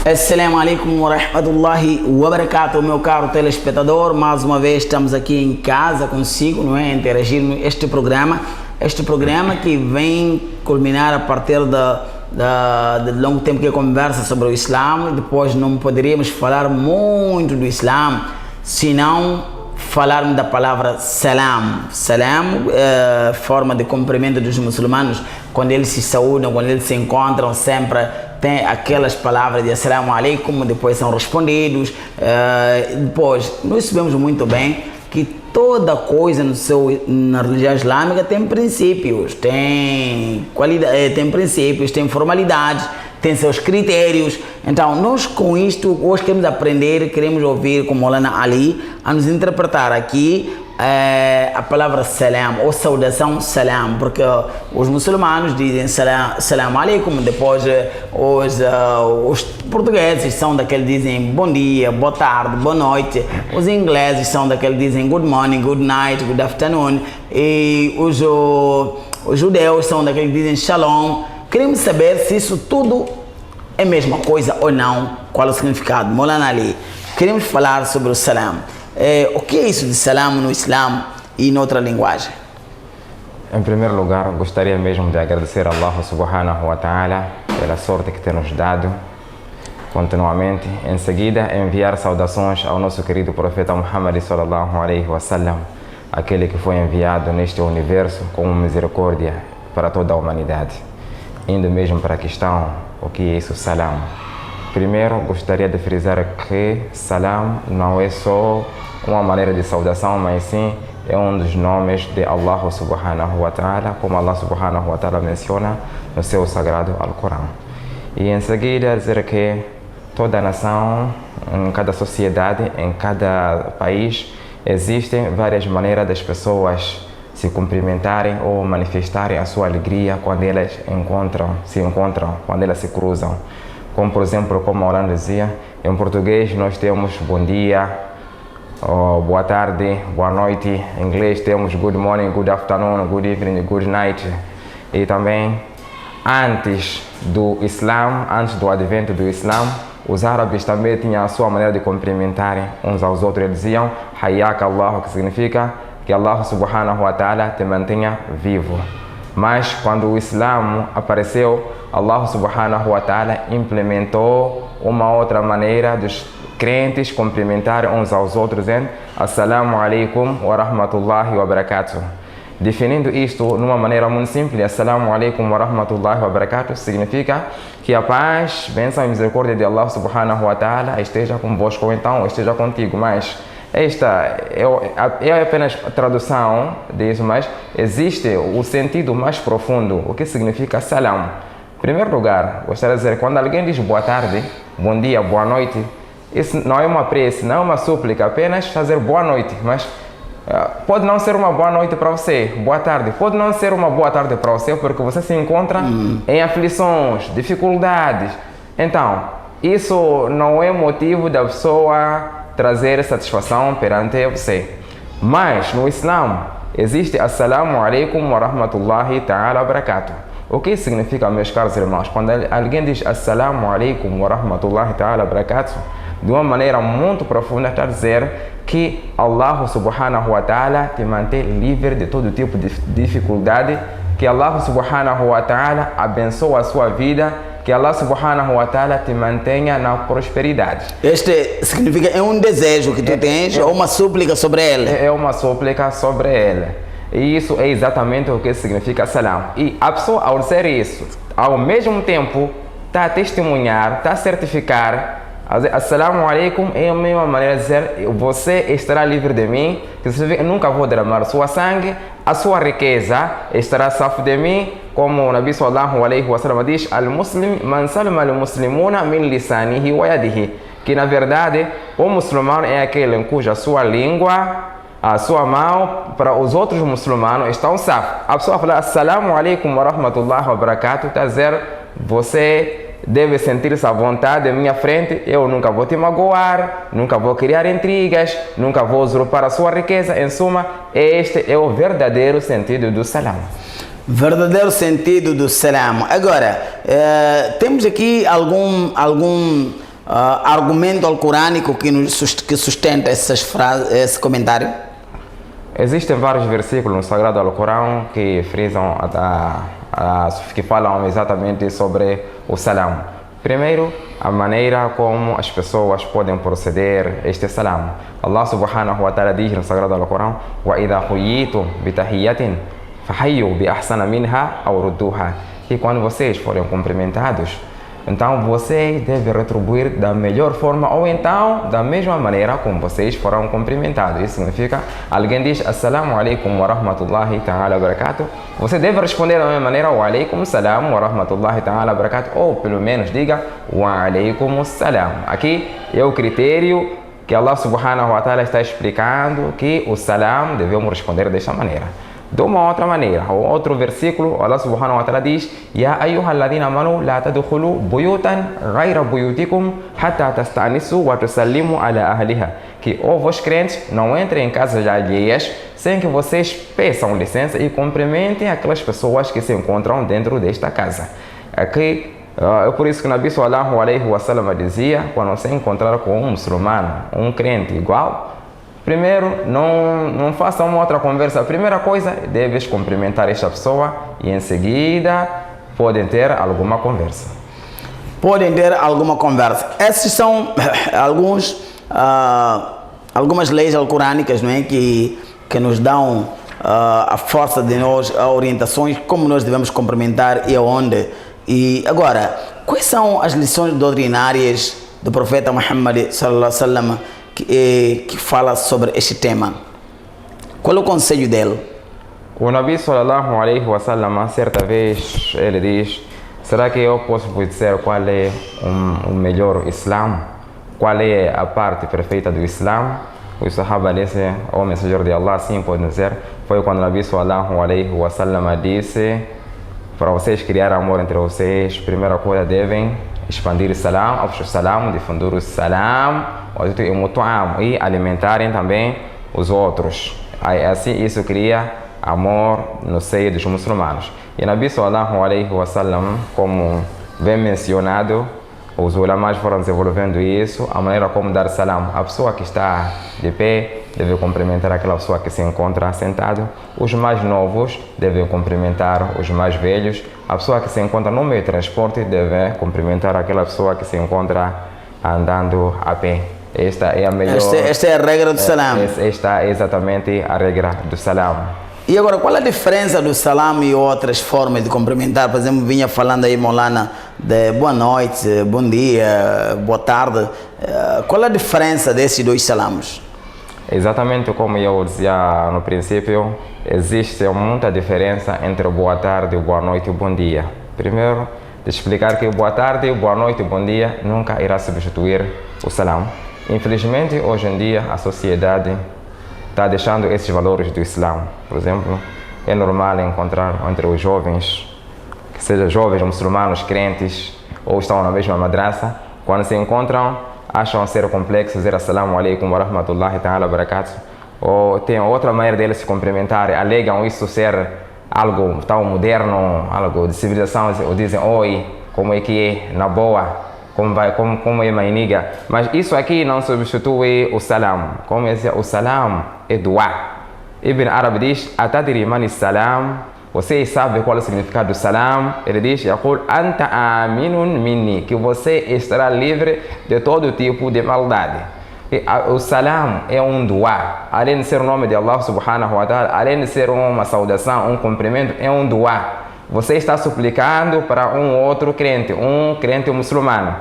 Assalamu alaikum wa rahmatullahi wa barakatuh, meu caro telespectador. Mais uma vez estamos aqui em casa consigo, não é? Interagir neste programa. Este programa que vem culminar a partir de longo tempo que conversa sobre o Islã. Depois não poderíamos falar muito do Islã, senão falarmos da palavra salam. Salam é forma de cumprimento dos muçulmanos. Quando eles se saúdam, quando eles se encontram, sempre tem aquelas palavras de assalamu alaikum, depois são respondidos. Depois, nós sabemos muito bem que toda coisa na religião islâmica tem princípios, tem qualidade, tem princípios, tem formalidades, tem seus critérios. Então, nós com isto, hoje queremos aprender, queremos ouvir com Maulana Ali a nos interpretar aqui a palavra salam, ou saudação salam, porque os muçulmanos dizem salam alaikum, depois os portugueses são daqueles que dizem bom dia, boa tarde, boa noite, os ingleses são daqueles que dizem good morning, good night, good afternoon, e os judeus são daqueles que dizem shalom. Queremos saber se isso tudo é a mesma coisa ou não, qual é o significado. Maulana Ali, queremos falar sobre o salam. O que é isso de salam no Islã e noutra linguagem? Em primeiro lugar, gostaria mesmo de agradecer a Allah subhanahu wa ta'ala pela sorte que tem nos dado continuamente. Em seguida, enviar saudações ao nosso querido profeta Muhammad sallallahu alaihi wasallam, aquele que foi enviado neste universo como misericórdia para toda a humanidade. Indo mesmo para a questão, o que é isso salam? Primeiro, gostaria de frisar que salam não é só uma maneira de saudação, mas sim é um dos nomes de Allah subhanahu wa ta'ala, como Allah subhanahu wa ta'ala menciona no seu sagrado Alcorão. E em seguida, dizer que toda nação, em cada sociedade, em cada país, existem várias maneiras das pessoas se cumprimentarem ou manifestarem a sua alegria quando elas se encontram, quando elas se cruzam. Como, por exemplo, como a Maulana dizia, em português nós temos bom dia, boa tarde, boa noite. Em inglês temos good morning, good afternoon, good evening, good night. E também, antes do Islã, antes do advento do Islã, os árabes também tinham a sua maneira de cumprimentarem uns aos outros. Eles diziam, Hayyak Allah, que significa que Allah subhanahu wa ta'ala te mantenha vivo. Mas quando o Islã apareceu, Allah subhanahu wa ta'ala implementou uma outra maneira dos crentes cumprimentarem uns aos outros em Assalamu alaikum wa rahmatullahi wa barakatuh. Definindo isto numa maneira muito simples, Assalamu alaikum wa rahmatullahi wa barakatuh significa que a paz, bênção e misericórdia de Allah subhanahu wa ta'ala esteja convosco, ou então esteja contigo. Mas esta é apenas a tradução disso, mas existe o sentido mais profundo, o que significa salam. Em primeiro lugar, gostaria de dizer, quando alguém diz boa tarde, bom dia, boa noite, isso não é uma prece, não é uma súplica, apenas fazer boa noite, mas pode não ser uma boa noite para você, boa tarde, pode não ser uma boa tarde para você, porque você se encontra em aflições, dificuldades. Então, isso não é motivo da pessoa trazer satisfação perante você. Mas no Islã existe Assalamu alaikum wa rahmatullahi ta'ala wa barakatuh. O que significa, meus caros irmãos? Quando alguém diz Assalamu alaikum wa rahmatullahi ta'ala wa barakatuh, de uma maneira muito profunda está a dizer que Allah subhanahu wa ta'ala te mantém livre de todo tipo de dificuldade, que Allah subhanahu wa ta'ala abençoa a sua vida, que Allah subhanahu wa ta'ala te mantenha na prosperidade. Este significa, é um desejo que tu tens, ou uma súplica sobre ele? É uma súplica sobre ele. E isso é exatamente o que significa salam. E a pessoa, ao dizer isso, ao mesmo tempo, está a testemunhar, está a certificar, Assalamu alaikum é a mesma maneira de dizer, você estará livre de mim, que significa, eu nunca vou derramar sua sangue, a sua riqueza estará salvo de mim, como o Nabi sallallahu alaihi wasallam diz, al-muslim man salama al-muslimuna min lisanihi wa yadihi, que na verdade o muçulmano é aquele em cuja sua língua, a sua mão, para os outros muçulmanos estão salvos. A pessoa fala Assalamu alaikum wa rahmatullahi wa barakatuh, está a dizer, você deve sentir-se à vontade em minha frente, eu nunca vou te magoar, nunca vou criar intrigas, nunca vou usurpar a sua riqueza. Em suma, este é o verdadeiro sentido do salam. Verdadeiro sentido do salam. Agora, temos aqui algum argumento alcorânico que sustenta esse comentário? Existem vários versículos no Sagrado Alcorão que frisam, que falam exatamente sobre o salam. Primeiro, a maneira como as pessoas podem proceder este salam. Allah subhanahu wa ta'ala diz no Sagrado Alcorão: وَإِذَا حُيِّيتُمْ بِتَحِيَّةٍ فَحَيُّوا بِأَحْسَنَ مِنْهَا أَوْ رُدُّوهَا. E quando vocês forem cumprimentados, então vocês devem retribuir da melhor forma ou então da mesma maneira como vocês foram cumprimentados. Isso significa, alguém diz Assalamu alaikum wa rahmatullahi ta'ala wa barakatuh, você deve responder da mesma maneira Wa alaikum salam wa rahmatullahi ta'ala wa barakatuh, ou pelo menos diga Wa alaikum salam. Aqui é o critério que Allah subhanahu wa ta'ala está explicando que o salam devemos responder desta maneira. De uma outra maneira, ou outro versículo, Allah subhanahu wa ta'ala diz: Ya ayyuhalladhina amanu la tadkhulu buyutan ghayra buyutikum hatta tastanisu wa tusallimu ala ahliha. Que, ó vós crentes, não entrem em casas alheias sem que vocês peçam licença e cumprimentem aquelas pessoas que se encontram dentro desta casa. Aqui, é por isso que o Nabi sallallahu alaihi wa sallam dizia, quando se encontrar com um muçulmano, um crente igual, primeiro, não faça uma outra conversa. A primeira coisa, deves cumprimentar esta pessoa e em seguida podem ter alguma conversa. Podem ter alguma conversa. Essas são algumas leis alcorânicas, não é? que nos dão a força de nós, orientações, como nós devemos cumprimentar e aonde. E agora, quais são as lições doutrinárias do profeta Muhammad sallallahu alaihi wasallam que fala sobre este tema? Qual é o conselho dele? O Nabi sallallahu alaihi wasallam, certa vez, ele diz: será que eu posso vos dizer qual é o melhor Islã? Qual é a parte perfeita do Islã? O Sahaba disse: o mensageiro de Allah, sim, pode dizer. Foi quando o Nabi sallallahu alaihi wasallam disse: para vocês criar amor entre vocês, primeira coisa devem expandir o salam, afshu salam, difundir o salam, e alimentarem também os outros. Assim isso cria amor no seio dos muçulmanos. E Nabi sallallahu alaihi wasallam, como bem mencionado, os ulamás foram desenvolvendo isso, a maneira como dar salam. A pessoa que está de pé deve cumprimentar aquela pessoa que se encontra sentado. Os mais novos devem cumprimentar os mais velhos. A pessoa que se encontra no meio de transporte deve cumprimentar aquela pessoa que se encontra andando a pé. Esta é a melhor... Esta é a regra do salam. Esta é exatamente a regra do salam. E agora, qual é a diferença do salam e outras formas de cumprimentar? Por exemplo, vinha falando aí, Maulana, de boa noite, bom dia, boa tarde. Qual é a diferença desses dois salamos? Exatamente como eu dizia no princípio, existe muita diferença entre boa tarde, boa noite e bom dia. Primeiro, de explicar que boa tarde, boa noite e bom dia nunca irá substituir o salam. Infelizmente, hoje em dia, a sociedade está deixando esses valores do Islã. Por exemplo, é normal encontrar entre os jovens, que sejam jovens muçulmanos, crentes, ou estão na mesma madraça, quando se encontram, acham ser complexo dizer Assalamu alaikum wa rahmatullahi ta'ala wa barakatuh, ou tem outra maneira deles se cumprimentar, alegam isso ser algo tão moderno, algo de civilização, ou dizem oi, como é que é, na boa, como é mainiga. Mas isso aqui não substitui o salam. Como é o salam é dua. Ibn Arab diz: atadri mani salam. Você sabe qual é o significado do salam? Ele diz: yaqul anta aminun minni, que você estará livre de todo tipo de maldade. E o salam é um dua. Além de ser o nome de Allah subhanahu wa ta'ala, além de ser uma saudação, um cumprimento, é um dua. Você está suplicando para um outro crente, um crente muçulmano.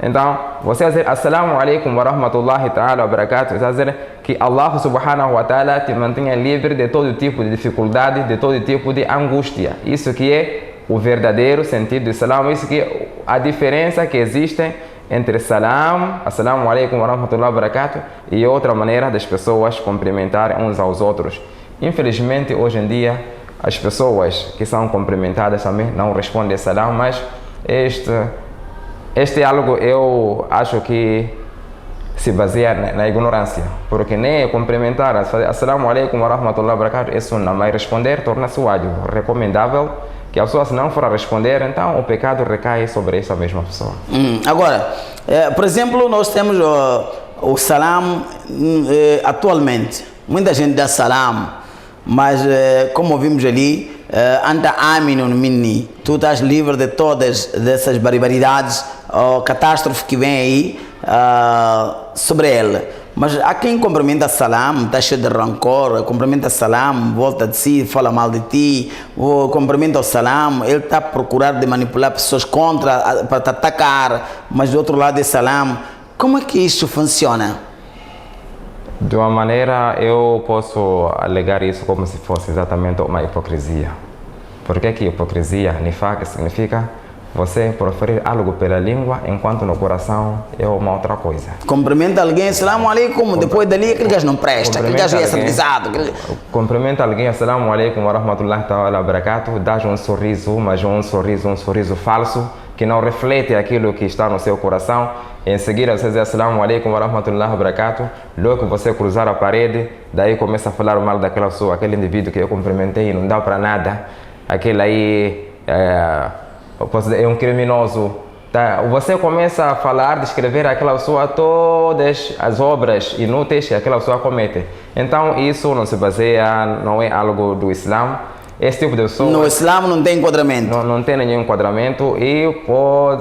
Então, você vai dizer Assalamu alaikum wa rahmatullahi ta'ala wa barakatuh. Você vai dizer que Allah subhanahu wa ta'ala te mantenha livre de todo tipo de dificuldade, de todo tipo de angústia. Isso que é o verdadeiro sentido do salam. Isso que é a diferença que existe entre salam, Assalamu alaikum wa rahmatullahi wa barakatuh, e outra maneira das pessoas cumprimentarem uns aos outros. Infelizmente, hoje em dia, as pessoas que são cumprimentadas também não respondem salam, mas este é algo eu acho que se baseia na ignorância, porque nem cumprimentar, Assalamu alaikum wa rahmatullahi wa barakatuh, é sunnah, mas responder torna-se válido, recomendável, que a pessoa se não for a responder, então o pecado recai sobre essa mesma pessoa. Agora, Por exemplo, nós temos o salam atualmente. Muita gente dá salam, mas como vimos ali, anta aminun minni, tu estás livre de todas dessas barbaridades ou catástrofes que vêm aí sobre ele. Mas há quem cumprimenta salam, está cheio de rancor, cumprimenta salam, volta de si, fala mal de ti, ou cumprimenta o salam, ele está a procurar de manipular pessoas contra, para te atacar, mas do outro lado é salam. Como é que isso funciona? De uma maneira, eu posso alegar isso como se fosse exatamente uma hipocrisia. Por que hipocrisia? Nifaq significa você proferir algo pela língua, enquanto no coração é uma outra coisa. Cumprimenta alguém, assalamu alaikum, depois dali aquele gajo não presta, aquele gajo é civilizado. Cumprimenta alguém, assalamu alaikum wa rahmatullahi ta'ala wa barakatuh, dá um sorriso, mas um sorriso falso, que não reflete aquilo que está no seu coração. Em seguida você diz assalamu alaikum wa rahmatullahi wa barakatuh, logo que você cruzar a parede, daí começa a falar mal daquela pessoa, aquele indivíduo que eu cumprimentei, não dá para nada, aquele aí é um criminoso. Tá? Você começa a falar, descrever aquela pessoa todas as obras inúteis que aquela pessoa comete. Então isso não se baseia, não é algo do Islã. Esse tipo de pessoa... No Islã não tem enquadramento. Não tem nenhum enquadramento e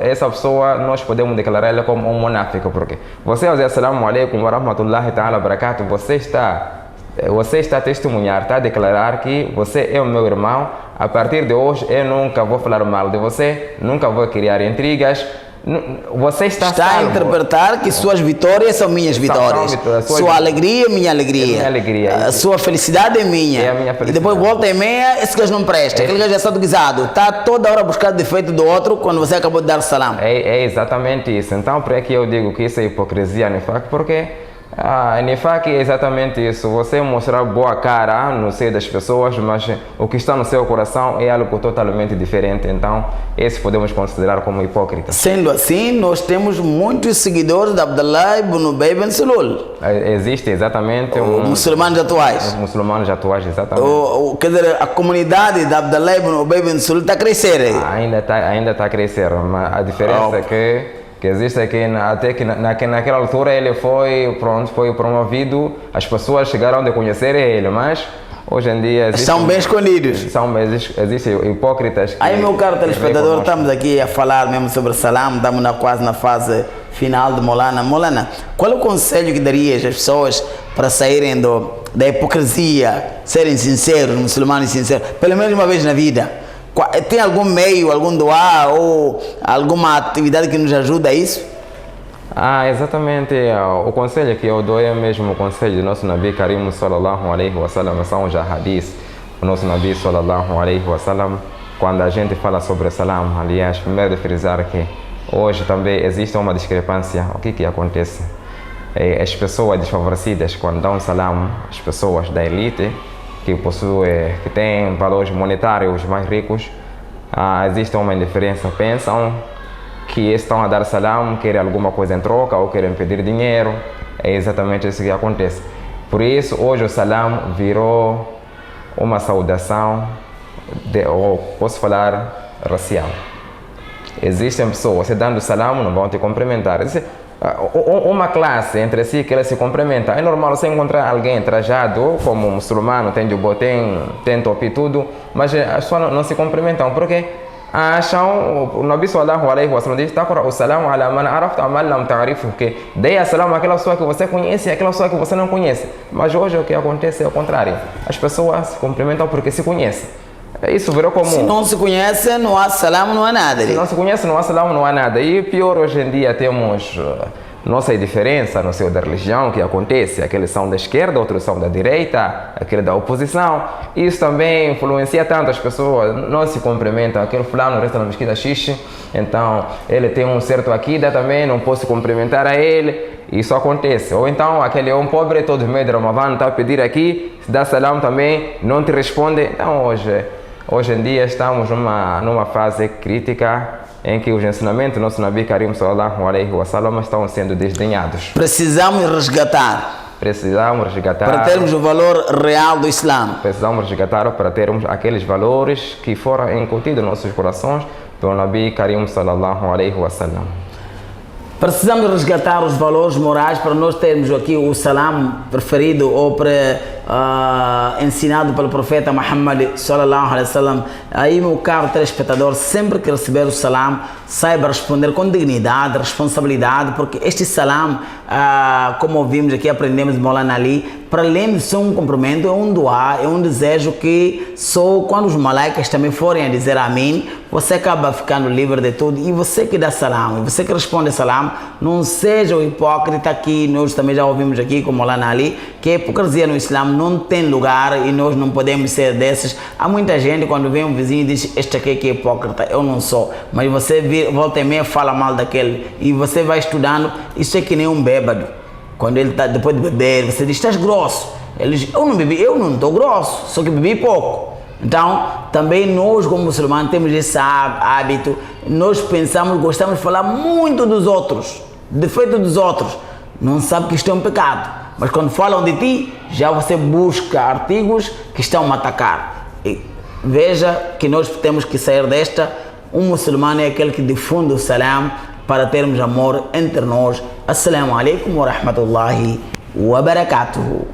essa pessoa nós podemos declarar ela como um monáfico. Porque você dizer assalamu alaikum wa rahmatullahi ta'ala wa barakatuh, você está a testemunhar, está a declarar que você é o meu irmão. A partir de hoje eu nunca vou falar mal de você, nunca vou criar intrigas. Você está a interpretar que suas vitórias são minhas vitórias. Sua alegria é minha alegria. Minha alegria. A sua felicidade é minha. É a minha felicidade. E depois volta e meia, esse gajo não presta. Aquele gajo é só guisado. Está toda hora buscando defeito do outro quando você acabou de dar salam. É exatamente isso. Então, por que eu digo que isso é hipocrisia, Nifaq? Porque Nifaq é exatamente isso. Você mostrar boa cara no seio das pessoas, mas o que está no seu coração é algo totalmente diferente. Então, esse podemos considerar como hipócrita. Sendo assim, nós temos muitos seguidores de Abdullah ibn Ubay ibn Salul. Existe exatamente muçulmanos atuais. Os muçulmanos atuais, exatamente. Quer dizer, a comunidade de Abdullah ibn Ubay ibn Salul está a crescer aí. Ainda está a crescer, mas a diferença é que existe aqui, até que naquela altura ele foi promovido, as pessoas chegaram a conhecer ele, mas hoje em dia são bem escondidos. Existem hipócritas. Aí, meu caro telespectador, estamos aqui a falar mesmo sobre salam, estamos quase na fase final de Molana. Molana, qual é o conselho que darias às pessoas para saírem da hipocrisia, serem sinceros, muçulmanos sinceros, pelo menos uma vez na vida? Tem algum meio, algum doar ou alguma atividade que nos ajuda a isso? Exatamente. O conselho que eu dou é mesmo o conselho do nosso Nabi Karim sallallahu alaihi wa sallam, são os hadith. O nosso Nabi sallallahu alaihi wa sallam, quando a gente fala sobre salam, aliás, primeiro de frisar que hoje também existe uma discrepância. O que acontece? As pessoas desfavorecidas, quando dão salam, as pessoas da elite, que têm valores monetários mais ricos, existe uma indiferença, pensam que estão a dar salam, querem alguma coisa em troca ou querem pedir dinheiro. É exatamente isso que acontece. Por isso, hoje o salam virou uma saudação, ou posso falar, racial. Existem pessoas, você dando salam, não vão te cumprimentar. Uma classe entre si que ela se cumprimenta. É normal você encontrar alguém trajado como muçulmano, tem jubô, tem topi, tudo, mas as pessoas não se cumprimentam porque acham, o Nabi sallallahu alaihi wa sallam diz: "Taqra o salam ala man arafta man lam ta'rifu", que dê a salam àquela pessoa que você conhece e àquela pessoa que você não conhece. Mas hoje o que acontece é o contrário. As pessoas se cumprimentam porque se conhecem. Isso virou comum. Se não se conhece, não há salam, não há nada. Se não se conhece, não há salam, não há nada. E pior, hoje em dia temos nossa diferença no seio da religião que acontece. Aqueles são da esquerda, outros são da direita, aquele da oposição. Isso também influencia tanto as pessoas, não se cumprimentam. Aquele fulano resta na mesquita xixi, então ele tem um certo aquida também, não posso cumprimentar a ele. Isso acontece. Ou então aquele é um pobre, todo meio de Ramadan, está a pedir aqui, se dá salam também, não te responde. Então hoje em dia estamos numa fase crítica em que os ensinamentos do nosso Nabi Karim sallallahu alaihi wa sallam estão sendo desdenhados. Precisamos resgatar para termos o valor real do Islã. Precisamos resgatar para termos aqueles valores que foram incutidos nos nossos corações pelo Nabi Karim sallallahu alaihi wa sallam. Precisamos resgatar os valores morais para nós termos aqui o salam preferido ou ensinado pelo profeta Muhammad sallallahu alaihi wasallam. Aí, meu caro telespectador, sempre que receber o salam, saiba responder com dignidade, responsabilidade, porque este salam, como ouvimos aqui, aprendemos de Maulana Ali, para além de ser um cumprimento, é um dua, é um desejo que só quando os malaicas também forem a dizer amém, você acaba ficando livre de tudo. E você que dá salam, você que responde salam, não seja o hipócrita que nós também já ouvimos aqui com Maulana Ali, que a hipocrisia no Islã não tem lugar e nós não podemos ser desses. Há muita gente, quando vem um vizinho e diz, este aqui que é hipócrita, eu não sou. Mas você volta e meia fala mal daquele e você vai estudando, isso é que nem um bêbado. Quando ele está depois de beber, você diz, estás grosso. Ele diz, eu não bebi, eu não estou grosso, só que bebi pouco. Então, também nós como muçulmanos temos esse hábito, nós pensamos, gostamos de falar muito dos outros, defeito dos outros. Não sabe que isto é um pecado, mas quando falam de ti, já você busca artigos que estão a atacar. E veja que nós temos que sair desta. Um muçulmano é aquele que difunde o salam para termos amor entre nós. Assalamu alaikum wa rahmatullahi wa barakatuhu.